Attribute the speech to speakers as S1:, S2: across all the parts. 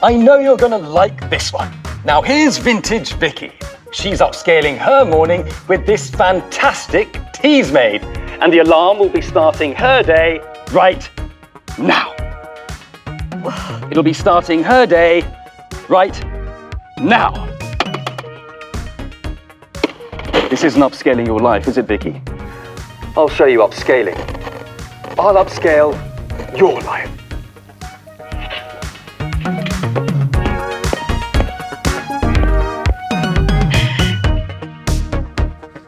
S1: I know you're gonna like this one. Now here's vintage Vicky. She's upscaling her morning with this fantastic tea's made, and the alarm will be starting her day right now. It'll be starting her day right now. This isn't upscaling your life, is it, Vicky? I'll show you upscaling. I'll upscale your life.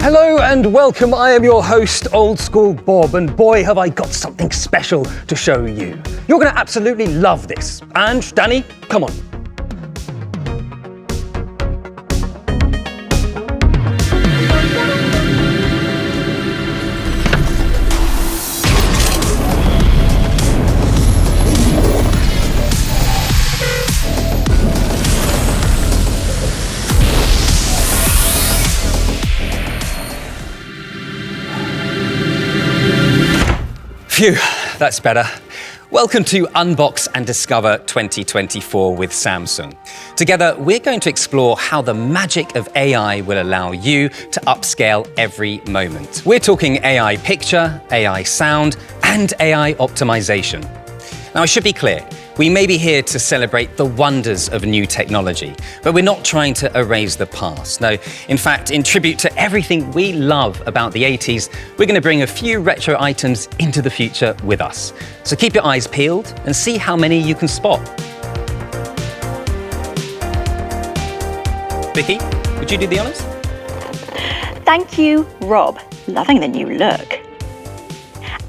S1: Hello and welcome. I am your host, Old School Bob, and boy, have I got something special to show you. You're going to absolutely love this. And Danny, come on. Phew, that's better. Welcome to Unbox and Discover 2024 with Samsung. Together, we're going to explore how the magic of AI will allow you to upscale every moment. We're talking AI picture, AI sound, and AI optimization. Now, I should be clear, we may be here to celebrate the wonders of new technology, but we're not trying to erase the past. No, in fact, in tribute to everything we love about the 80s, we're going to bring a few retro items into the future with us. So keep your eyes peeled and see how many you can spot. Vicky, would you do the honors?
S2: Thank you, Rob. Loving the new look.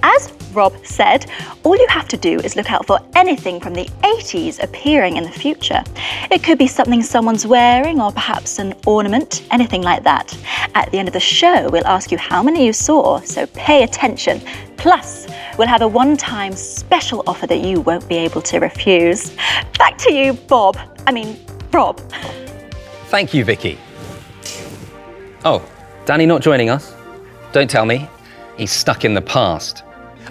S2: As Rob said, all you have to do is look out for anything from the 80s appearing in the future. It could be something someone's wearing or perhaps an ornament, anything like that. At the end of the show, we'll ask you how many you saw, so pay attention. Plus, we'll have a one-time special offer that you won't be able to refuse. Back to you, Rob.
S1: Thank you, Vicky. Oh, Danny not joining us? Don't tell me. He's stuck in the past.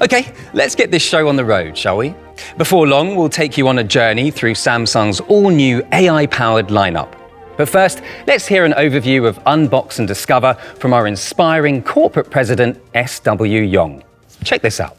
S1: Okay, let's get this show on the road, shall we? Before long, we'll take you on a journey through Samsung's all-new AI-powered lineup. But first, let's hear an overview of Unbox and Discover from our inspiring corporate president, S.W. Yong. Check this out.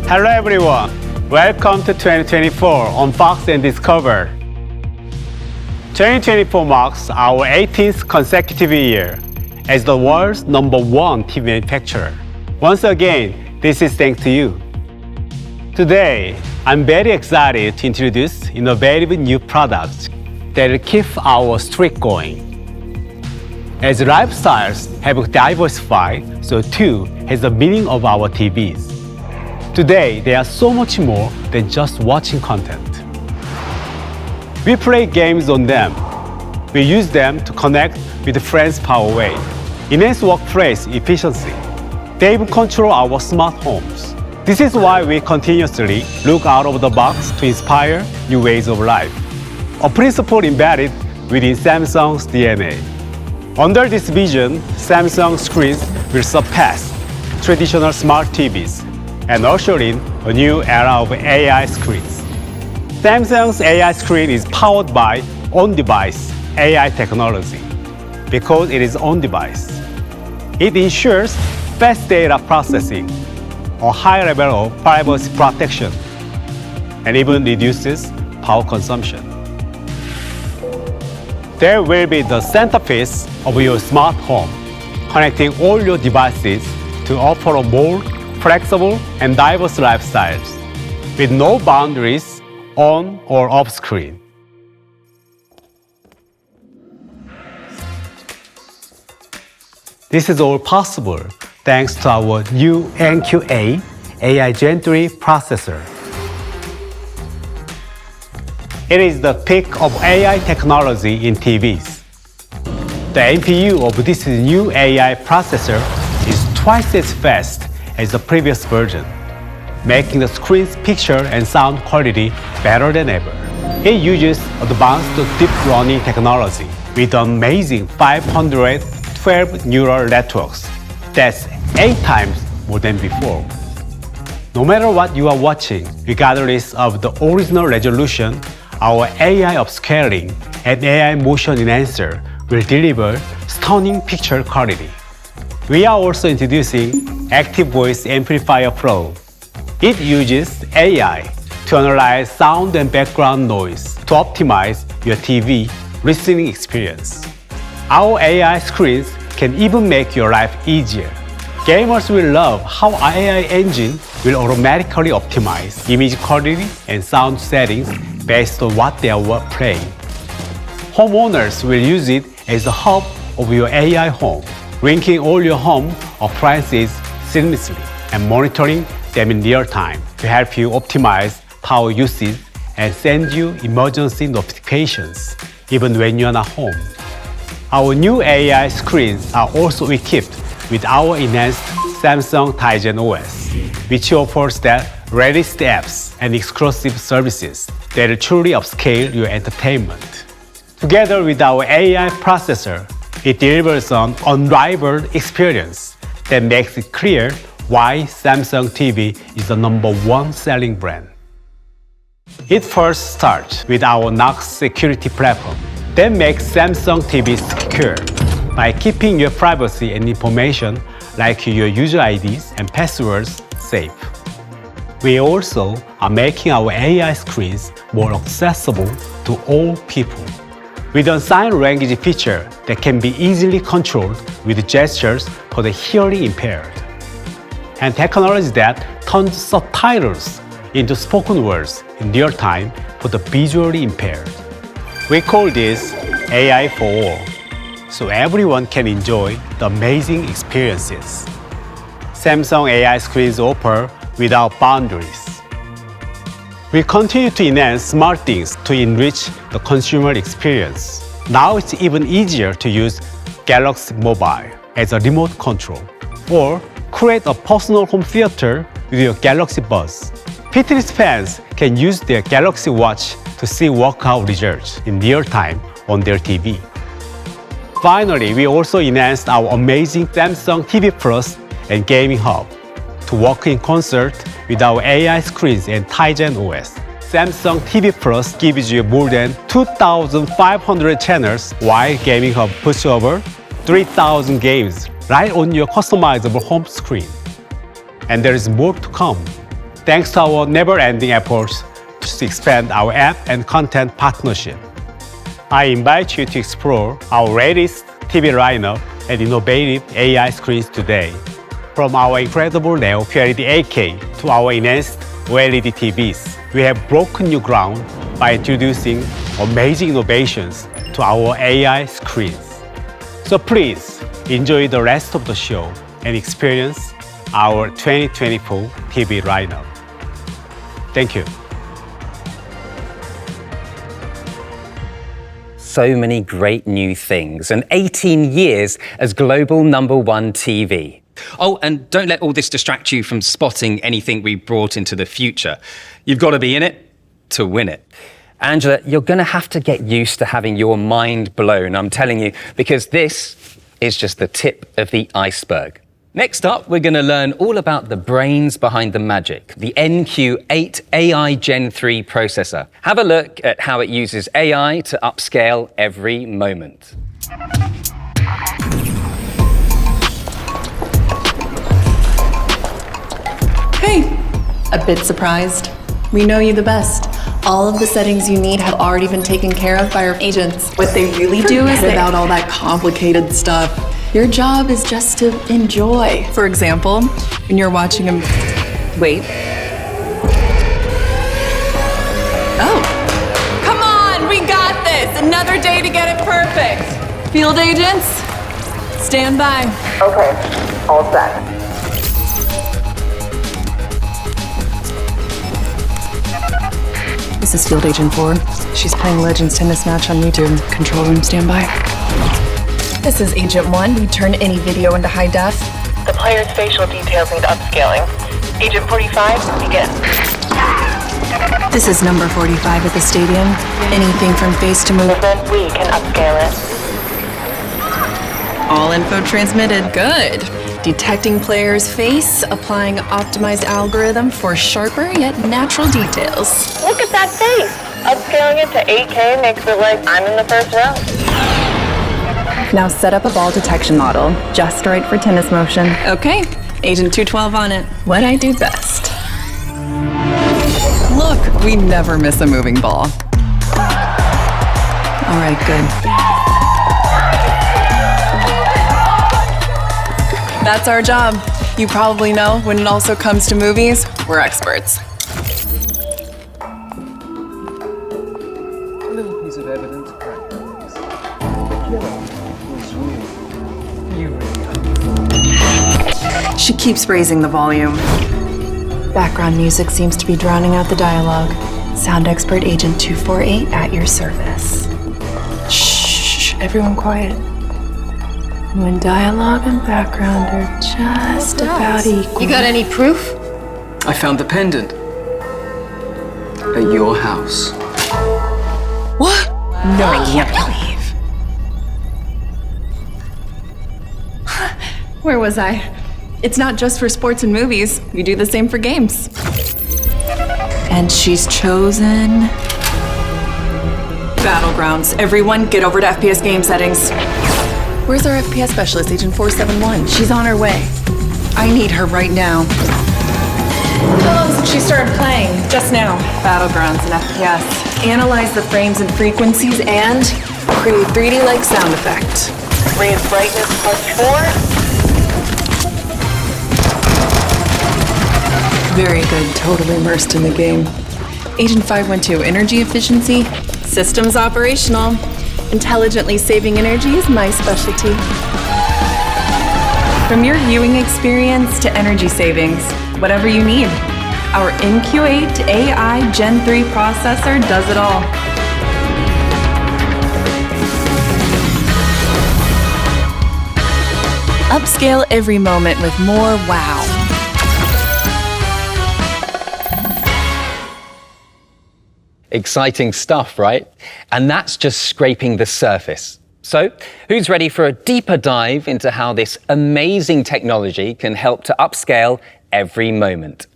S3: Hello everyone, welcome to 2024 Unbox and Discover. 2024 marks our 18th consecutive year as the world's #1 TV manufacturer. Once again, this is thanks to you. Today, I'm very excited to introduce innovative new products that will keep our streak going. As lifestyles have diversified, so too has the meaning of our TVs. Today, they are so much more than just watching content. We play games on them. We use them to connect with friends far away, enhance workplace efficiency. They even control our smart homes. This is why we continuously look out of the box to inspire new ways of life, a principle embedded within Samsung's DNA. Under this vision, Samsung screens will surpass traditional smart TVs and usher in a new era of AI screens. Samsung's AI screen is powered by on-device AI technology. Because it is on-device, it ensures fast data processing, a high level of privacy protection, and even reduces power consumption. There will be the centerpiece of your smart home, connecting all your devices to offer a more flexible and diverse lifestyles with no boundaries on or off screen. This is all possible thanks to our new NQA AI Gen 3 processor. It is the peak of AI technology in TVs. The NPU of this new AI processor is twice as fast as the previous version, making the screen's picture and sound quality better than ever. It uses advanced deep learning technology with amazing 512 neural networks. That's 8 times more than before. No matter what you are watching, regardless of the original resolution, our AI upscaling and AI motion enhancer will deliver stunning picture quality. We are also introducing Active Voice Amplifier Pro. It uses AI to analyze sound and background noise to optimize your TV listening experience. Our AI screens can even make your life easier. Gamers will love how our AI engine will automatically optimize image quality and sound settings based on what they are playing. Homeowners will use it as the hub of your AI home, linking all your home appliances seamlessly and monitoring them in real time to help you optimize power usage and send you emergency notifications even when you're not home. Our new AI screens are also equipped with our enhanced Samsung Tizen OS, which offers the latest apps and exclusive services that will truly upscale your entertainment. Together with our AI processor, it delivers an unrivaled experience that makes it clear why Samsung TV is the #1 selling brand. It first starts with our Knox security platform that makes Samsung TV secure by keeping your privacy and information like your user IDs and passwords safe. We also are making our AI screens more accessible to all people with a sign language feature that can be easily controlled with gestures for the hearing impaired, and technology that turns subtitles into spoken words in real time for the visually impaired. We call this AI for all, so everyone can enjoy the amazing experiences Samsung AI screens offer without boundaries. We continue to enhance smart things to enrich the consumer experience. Now it's even easier to use Galaxy Mobile as a remote control, or create a personal home theater with your Galaxy Buds. Fitness fans can use their Galaxy Watch to see workout results in real time on their TV. Finally, we also enhanced our amazing Samsung TV Plus and Gaming Hub to work in concert with our AI screens and Tizen OS. Samsung TV Plus gives you more than 2,500 channels, while Gaming Hub puts over 3,000 games right on your customizable home screen. And there is more to come, thanks to our never-ending efforts to expand our app and content partnership. I invite you to explore our latest TV lineup and innovative AI screens today. From our incredible Neo QLED 8K to our enhanced OLED TVs, we have broken new ground by introducing amazing innovations to our AI screens. So please enjoy the rest of the show and experience our 2024 TV lineup. Thank you.
S1: So many great new things, and 18 years as global #1 TV. Oh, and don't let all this distract you from spotting anything we brought into the future. You've got to be in it to win it. Angela, you're going to have to get used to having your mind blown, I'm telling you, because this is just the tip of the iceberg. Next up, we're going to learn all about the brains behind the magic, the NQ8 AI Gen 3 processor. Have a look at how it uses AI to upscale every moment.
S4: Hey, a bit surprised. We know you the best. All of the settings you need have already been taken care of by our agents. What they really do is without all that complicated stuff. Your job is just to enjoy. For example, when you're watching a... Wait. Oh. Come on, we got this! Another day to get it perfect. Field agents, stand by.
S5: Okay, all set.
S4: This This is Field Agent 4. She's playing Legends tennis match on YouTube. Control room standby. This is Agent 1. We turn any video into high def.
S5: The player's facial details need upscaling. Agent 45, begin.
S4: This is number 45 at the stadium. Anything from face to movement.
S5: We can upscale it.
S4: All info transmitted. Good. Detecting player's face, applying optimized algorithm for sharper yet natural details.
S5: Look at that face! Upscaling it to 8K makes it like I'm in the first row.
S4: Now set up a ball detection model, just right for tennis motion. Okay, Agent 212 on it. What I do best. Look, we never miss a moving ball. All right, good. That's our job. You probably know when it also comes to movies, we're experts.
S6: Little piece of evidence, right? The killer was you. You really are.
S4: She keeps raising the volume. Background music seems to be drowning out the dialogue. Sound expert Agent 248 at your service. Shh, everyone quiet. When dialogue and background are just about equal.
S7: You got any proof?
S6: I found the pendant at your house.
S4: What? No, I can't believe. Where was I? It's not just for sports and movies. We do the same for games. And she's chosen Battlegrounds. Everyone, get over to FPS game settings. Where's our FPS specialist, Agent 471? She's on her way. I need her right now. Oh, she started playing just now. Battlegrounds and FPS. Analyze the frames and frequencies and create 3D-like sound effect.
S5: Raise brightness +4.
S4: Very good, totally immersed in the game. Agent 512, energy efficiency, systems operational. Intelligently saving energy is my specialty. From your viewing experience to energy savings, whatever you need. Our NQ8 AI Gen 3 processor does it all. Upscale every moment with more wow.
S1: Exciting stuff, right? And that's just scraping the surface. So, who's ready for a deeper dive into how this amazing technology can help to upscale every moment?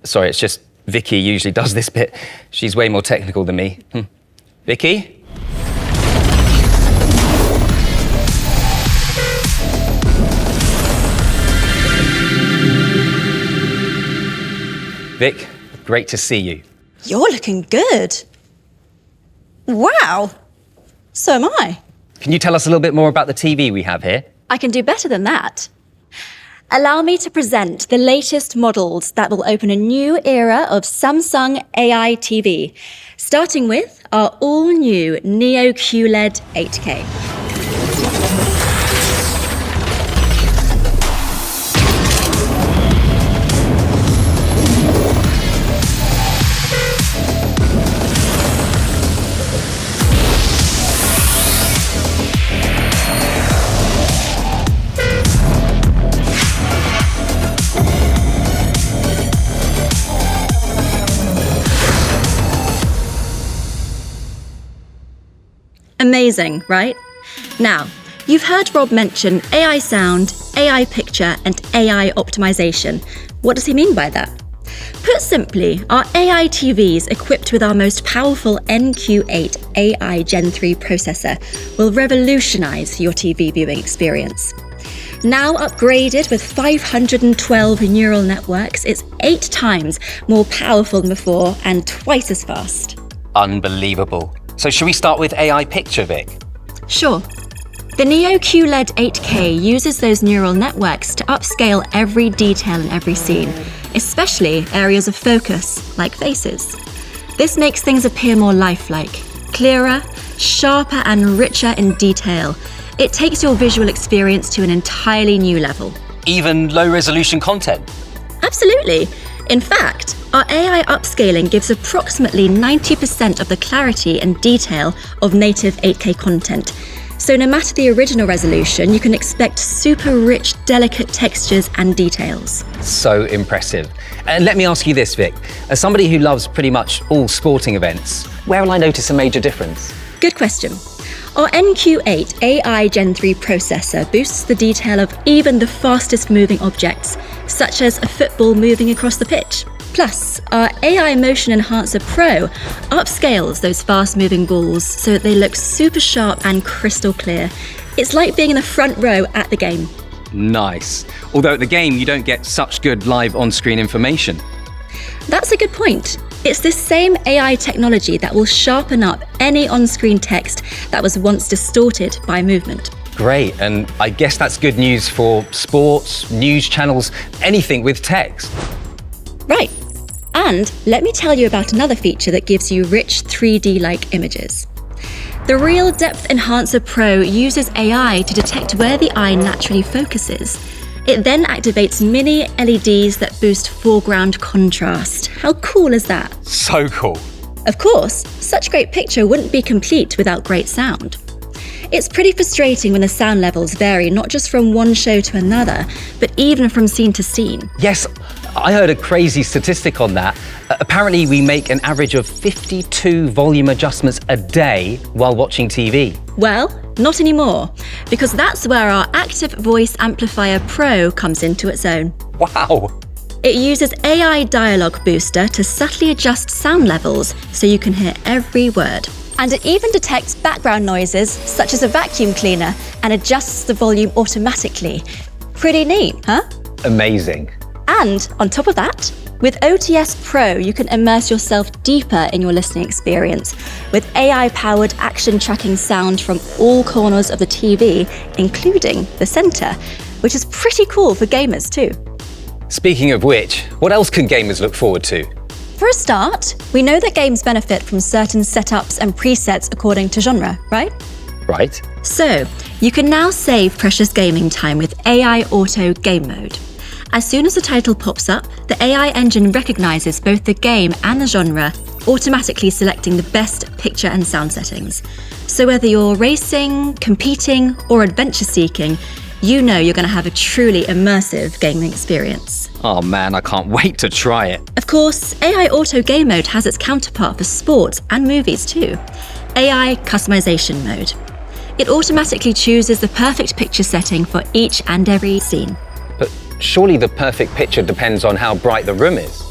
S1: Sorry, it's just Vicky usually does this bit. She's way more technical than me. Vicky? Vic, great to see you.
S2: You're looking good. Wow. So am I.
S1: Can you tell us a little bit more about the TV we have here?
S2: I can do better than that. Allow me to present the latest models that will open a new era of Samsung AI TV, starting with our all-new Neo QLED 8K. Amazing, right? Now, you've heard Rob mention AI sound, AI picture, and AI optimization. What does he mean by that? Put simply, our AI TVs equipped with our most powerful NQ8 AI Gen 3 processor will revolutionize your TV viewing experience. Now upgraded with 512 neural networks, it's 8 times more powerful than before and twice as fast.
S1: Unbelievable. So should we start with AI picture, Vic?
S2: Sure. The Neo QLED 8K uses those neural networks to upscale every detail in every scene, especially areas of focus, like faces. This makes things appear more lifelike, clearer, sharper and richer in detail. It takes your visual experience to an entirely new level.
S1: Even low-resolution content?
S2: Absolutely. In fact, our AI upscaling gives approximately 90% of the clarity and detail of native 8K content. So no matter the original resolution, you can expect super rich, delicate textures and details.
S1: So impressive. And let me ask you this, Vic. As somebody who loves pretty much all sporting events, where will I notice a major difference?
S2: Good question. Our NQ8 AI Gen 3 processor boosts the detail of even the fastest moving objects, such as a football moving across the pitch. Plus, our AI Motion Enhancer Pro upscales those fast-moving balls so that they look super sharp and crystal clear. It's like being in the front row at the game.
S1: Nice. Although at the game, you don't get such good live on-screen information.
S2: That's a good point. It's this same AI technology that will sharpen up any on-screen text that was once distorted by movement.
S1: Great, and I guess that's good news for sports, news channels, anything with text.
S2: Right. And let me tell you about another feature that gives you rich 3D-like images. The Real Depth Enhancer Pro uses AI to detect where the eye naturally focuses. It then activates mini LEDs that boost foreground contrast. How cool is that?
S1: So cool.
S2: Of course, such a great picture wouldn't be complete without great sound. It's pretty frustrating when the sound levels vary not just from one show to another, but even from scene to scene.
S1: Yes, I heard a crazy statistic on that. Apparently, we make an average of 52 volume adjustments a day while watching TV.
S2: Well, not anymore, because that's where our Active Voice Amplifier Pro comes into its own.
S1: Wow.
S2: It uses AI Dialogue Booster to subtly adjust sound levels so you can hear every word. And it even detects background noises, such as a vacuum cleaner, and adjusts the volume automatically. Pretty neat, huh?
S1: Amazing.
S2: And on top of that, with OTS Pro, you can immerse yourself deeper in your listening experience with AI-powered action tracking sound from all corners of the TV, including the center, which is pretty cool for gamers too.
S1: Speaking of which, what else can gamers look forward to?
S2: For a start, we know that games benefit from certain setups and presets according to genre, right?
S1: Right.
S2: So, you can now save precious gaming time with AI Auto Game Mode. As soon as the title pops up, the AI engine recognizes both the game and the genre, automatically selecting the best picture and sound settings. So whether you're racing, competing, or adventure seeking, you know you're going to have a truly immersive gaming experience.
S1: Oh man, I can't wait to try it.
S2: Of course, AI Auto Game Mode has its counterpart for sports and movies too, AI Customization Mode. It automatically chooses the perfect picture setting for each and every scene.
S1: But surely the perfect picture depends on how bright the room is.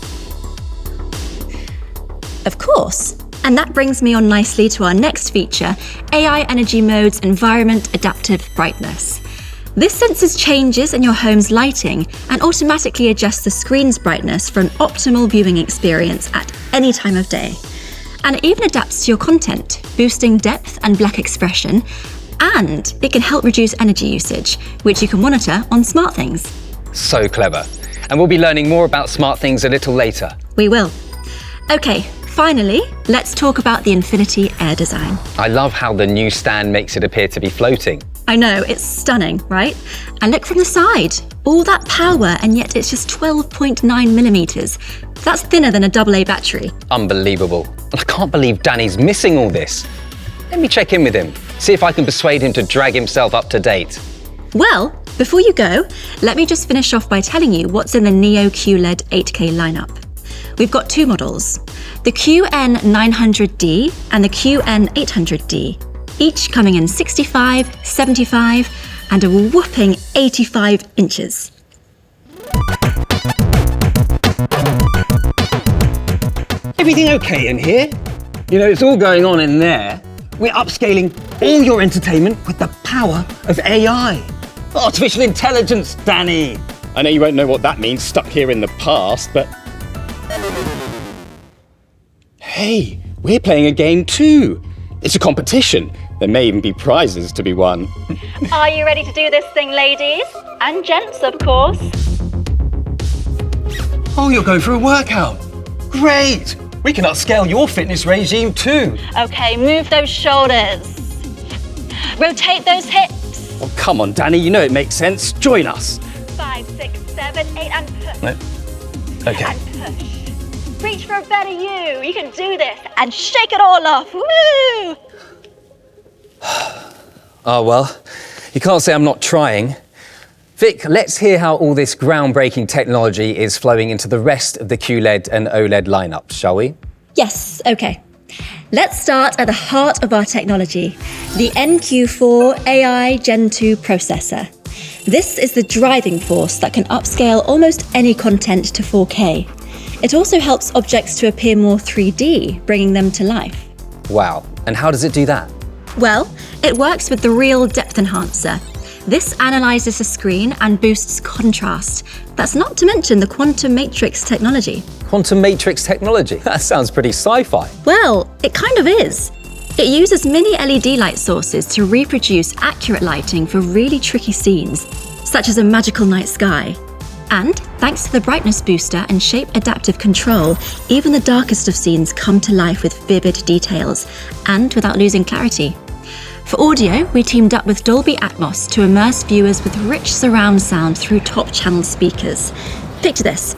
S2: Of course. And that brings me on nicely to our next feature, AI Energy Mode's Environment Adaptive Brightness. This senses changes in your home's lighting and automatically adjusts the screen's brightness for an optimal viewing experience at any time of day. And it even adapts to your content, boosting depth and black expression, and it can help reduce energy usage, which you can monitor on SmartThings.
S1: So clever. And we'll be learning more about SmartThings a little later.
S2: We will. Okay, finally, let's talk about the Infinity Air design.
S1: I love how the new stand makes it appear to be floating.
S2: I know, it's stunning, right? And look from the side. All that power, and yet it's just 12.9 millimeters. That's thinner than a AA battery.
S1: Unbelievable. And I can't believe Danny's missing all this. Let me check in with him, see if I can persuade him to drag himself up to date.
S2: Well, before you go, let me just finish off by telling you what's in the Neo QLED 8K lineup. We've got two models, the QN900D and the QN800D, each coming in 65, 75, and a whopping 85 inches.
S1: Everything okay in here? You know, it's all going on in there. We're upscaling all your entertainment with the power of AI. Artificial intelligence, Danny.
S7: I know you won't know what that means stuck here in the past, but... Hey, we're playing a game too. It's a competition. There may even be prizes to be won.
S2: Are you ready to do this thing, ladies? And gents, of course.
S1: Oh, you're going for a workout. Great. We can upscale your fitness regime too.
S2: Okay, move those shoulders. Rotate those hips.
S7: Oh, come on, Danny, you know it makes sense. Join us.
S2: 5, 6, 7, 8, and...
S1: No. Okay.
S2: And push. Reach for a better you. You can do this. And shake it all off. Woo!
S1: Oh, well, you can't say I'm not trying. Vic, let's hear how all this groundbreaking technology is flowing into the rest of the QLED and OLED lineup, shall we?
S2: Yes, okay. Let's start at the heart of our technology, the NQ4 AI Gen 2 processor. This is the driving force that can upscale almost any content to 4K. It also helps objects to appear more 3D, bringing them to life.
S1: Wow. And how does it do that?
S2: Well, it works with the Real Depth Enhancer. This analyzes the screen and boosts contrast. That's not to mention the quantum matrix technology.
S1: Quantum matrix technology? That sounds pretty sci-fi.
S2: Well, it kind of is. It uses mini LED light sources to reproduce accurate lighting for really tricky scenes, such as a magical night sky. And thanks to the brightness booster and shape adaptive control, even the darkest of scenes come to life with vivid details and without losing clarity. For audio, we teamed up with Dolby Atmos to immerse viewers with rich surround sound through top-channel speakers. Picture this.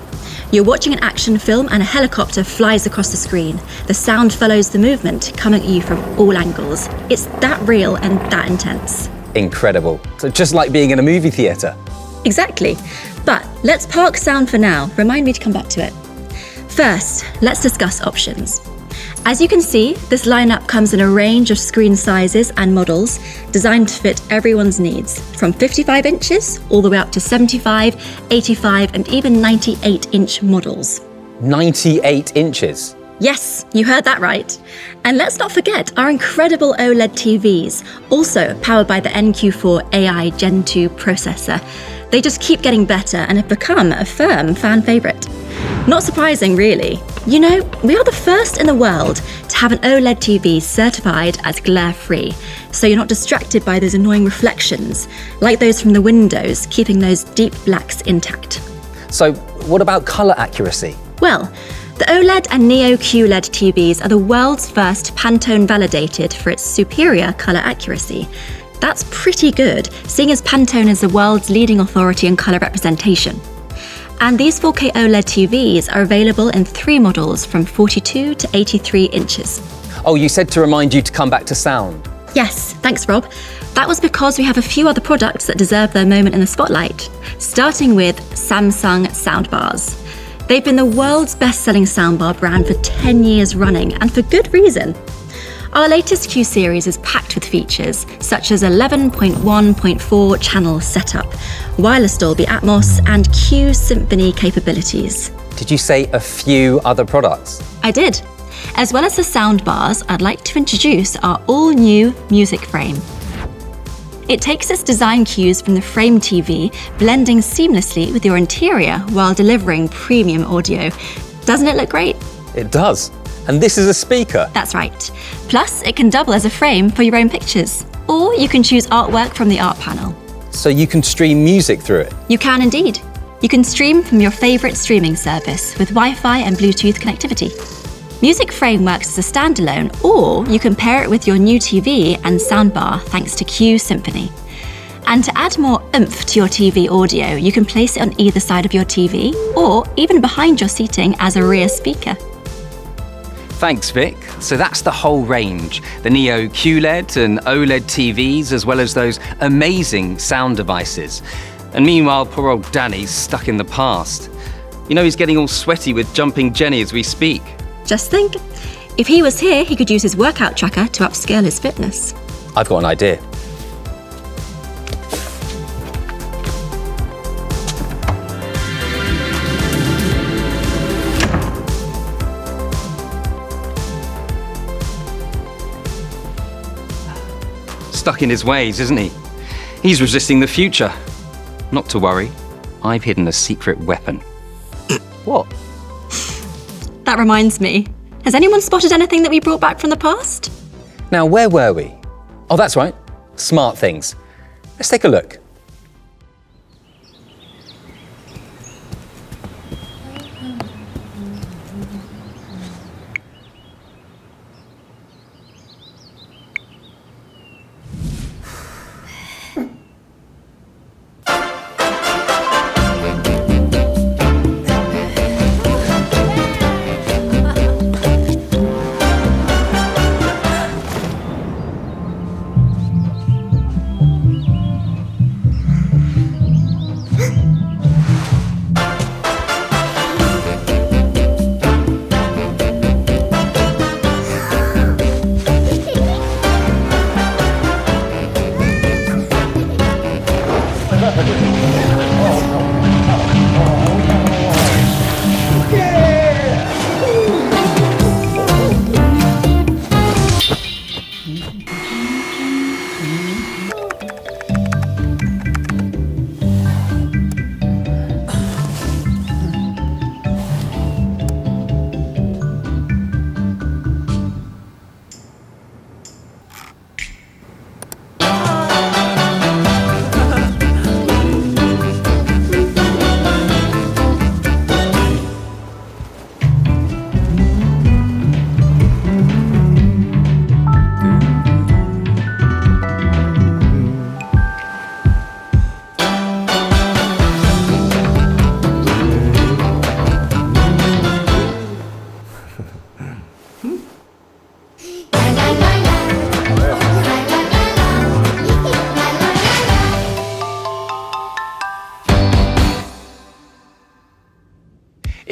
S2: You're watching an action film and a helicopter flies across the screen. The sound follows the movement, coming at you from all angles. It's that real and that intense.
S1: Incredible. So just like being in a movie theatre.
S2: Exactly. But let's park sound for now. Remind me to come back to it. First, let's discuss options. As you can see, this lineup comes in a range of screen sizes and models designed to fit everyone's needs, from 55 inches all the way up to 75, 85, and even 98-inch models.
S1: 98 inches?
S2: Yes, you heard that right. And let's not forget our incredible OLED TVs, also powered by the NQ4 AI Gen 2 processor. They just keep getting better and have become a firm fan favourite. Not surprising, really. You know, we are the first in the world to have an OLED TV certified as glare-free, so you're not distracted by those annoying reflections, like those from the windows, keeping those deep blacks intact.
S1: So what about colour accuracy?
S2: Well, the OLED and Neo QLED TVs are the world's first Pantone validated for its superior colour accuracy. That's pretty good, seeing as Pantone is the world's leading authority in colour representation. And these 4K OLED TVs are available in 3 models from 42 to 83 inches.
S1: Oh, you said to remind you to come back to sound.
S2: Yes, thanks Rob. That was because we have a few other products that deserve their moment in the spotlight, starting with Samsung soundbars. They've been the world's best-selling soundbar brand for 10 years running, and for good reason. Our latest Q series is packed with features, such as 11.1.4 channel setup, wireless Dolby Atmos, and Q Symphony capabilities.
S1: Did you say a few other products?
S2: I did. As well as the soundbars, I'd like to introduce our all-new music frame. It takes its design cues from the Frame TV, blending seamlessly with your interior while delivering premium audio. Doesn't it look great?
S1: It does. And this is a speaker.
S2: That's right. Plus, it can double as a frame for your own pictures. Or you can choose artwork from the art panel.
S1: So you can stream music through it?
S2: You can indeed. You can stream from your favourite streaming service with Wi-Fi and Bluetooth connectivity. Music Frame works as a standalone, or you can pair it with your new TV and soundbar thanks to Q Symphony. And to add more oomph to your TV audio, you can place it on either side of your TV, or even behind your seating as a rear speaker.
S1: Thanks, Vic. So that's the whole range. The Neo QLED and OLED TVs, as well as those amazing sound devices. And meanwhile, poor old Danny's stuck in the past. You know, he's getting all sweaty with Jumping Jenny as we speak.
S2: Just think, if he was here, he could use his workout tracker to upscale his fitness.
S1: I've got an idea. Stuck in his ways, isn't he? He's resisting the future. Not to worry, I've hidden a secret weapon. What?
S2: That reminds me. Has anyone spotted anything that we brought back from the past?
S1: Now, where were we? Oh, that's right. Smart things. Let's take a look.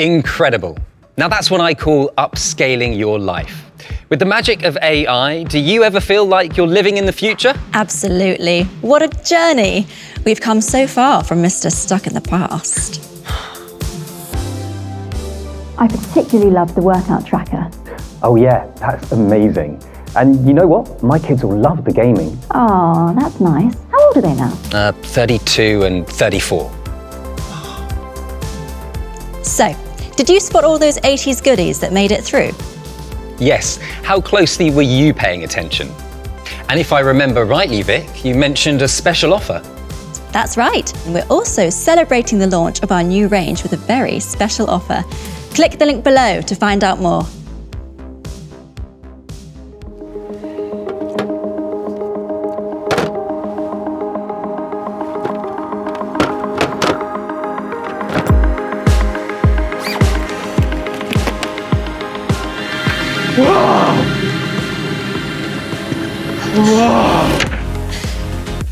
S1: Incredible. Now that's what I call upscaling your life. With the magic of AI, do you ever feel like you're living in the future?
S2: Absolutely. What a journey. We've come so far from Mr. Stuck in the Past. I particularly love the workout tracker.
S8: Oh yeah, that's amazing. And you know what? My kids will love the gaming.
S2: Oh, that's nice. How old are they now?
S1: 32 and 34.
S2: So, did you spot all those 80s goodies that made it through?
S1: Yes, how closely were you paying attention? And if I remember rightly, Vic, you mentioned a special offer.
S2: That's right. And we're also celebrating the launch of our new range with a very special offer. Click the link below to find out more.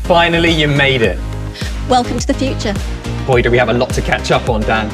S1: Finally, you made it.
S2: Welcome to the future.
S1: Boy, do we have a lot to catch up on, Dan.